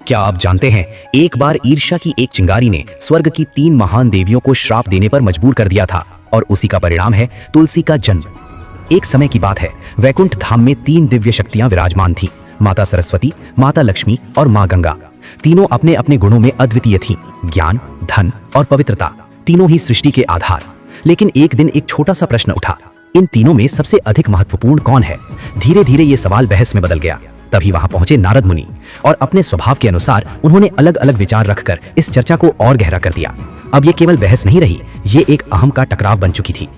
क्या आप जानते हैं, एक बार ईर्ष्या की एक चिंगारी ने स्वर्ग की 3 महान देवियों को श्राप देने पर मजबूर कर दिया था और उसी का परिणाम है तुलसी का जन्म। एक समय की बात है, वैकुंठ धाम में 3 दिव्य शक्तियां विराजमान थीं, माता सरस्वती, माता लक्ष्मी और मां गंगा। तीनों अपने अपने गुणों में अद्वितीय थीं, ज्ञान, धन और पवित्रता, तीनों ही सृष्टि के आधार। लेकिन एक दिन एक छोटा सा प्रश्न उठा, इन तीनों में सबसे अधिक महत्वपूर्ण कौन है? धीरे धीरे ये सवाल बहस में बदल गया। तभी वहां पहुंचे नारद मुनि और अपने स्वभाव के अनुसार उन्होंने अलग अलग विचार रखकर इस चर्चा को और गहरा कर दिया। अब ये केवल बहस नहीं रही, ये एक अहम का टकराव बन चुकी थी।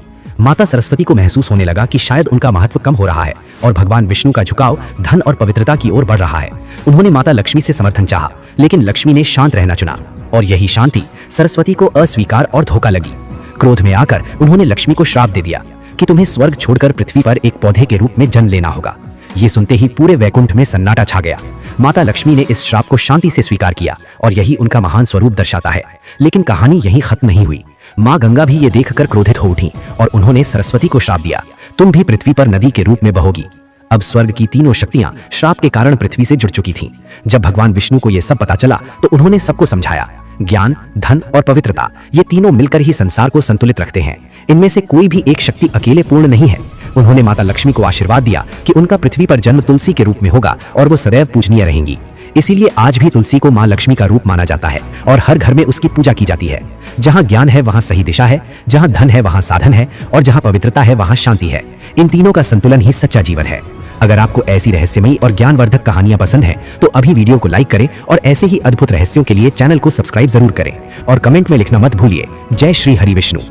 माता सरस्वती को महसूस होने लगा कि शायद उनका महत्व कम हो रहा है और भगवान विष्णु का झुकाव धन और पवित्रता की ओर बढ़ रहा है। उन्होंने माता लक्ष्मी से समर्थन चाहा, लेकिन लक्ष्मी ने शांत रहना चुना और यही शांति सरस्वती को अस्वीकार और धोखा लगी। क्रोध में आकर उन्होंने लक्ष्मी को श्राप दे दिया कि तुम्हें स्वर्ग छोड़कर पृथ्वी पर एक पौधे के रूप में जन्म लेना होगा। ये सुनते ही पूरे वैकुंठ में सन्नाटा छा गया। माता लक्ष्मी ने इस श्राप को शांति से स्वीकार किया और यही उनका महान स्वरूप दर्शाता है। लेकिन कहानी यहीं खत्म नहीं हुई। मां गंगा भी ये देखकर क्रोधित हो उठी और उन्होंने सरस्वती को श्राप दिया, तुम भी पृथ्वी पर नदी के रूप में बहोगी। अब स्वर्ग की तीनों शक्तियां श्राप के कारण पृथ्वी से जुड़ चुकी थीं। जब भगवान विष्णु को यह सब पता चला तो उन्होंने सबको समझाया, ज्ञान, धन और पवित्रता, ये तीनों मिलकर ही संसार को संतुलित रखते हैं। इनमें से कोई भी एक शक्ति अकेले पूर्ण नहीं है। उन्होंने माता लक्ष्मी को आशीर्वाद दिया कि उनका पृथ्वी पर जन्म तुलसी के रूप में होगा और वो सदैव पूजनीय रहेंगी। इसीलिए आज भी तुलसी को मां लक्ष्मी का रूप माना जाता है और हर घर में उसकी पूजा की जाती है। जहां ज्ञान है वहां सही दिशा है, जहां धन है वहां साधन है और जहां पवित्रता है वहां शांति है। इन तीनों का संतुलन ही सच्चा जीवन है। अगर आपको ऐसी रहस्यमयी और ज्ञानवर्धक कहानियां पसंद हैं, तो अभी वीडियो को लाइक करें और ऐसे ही अद्भुत रहस्यों के लिए चैनल को सब्सक्राइब जरूर करें और कमेंट में लिखना मत भूलिए। जय श्री हरि विष्णु।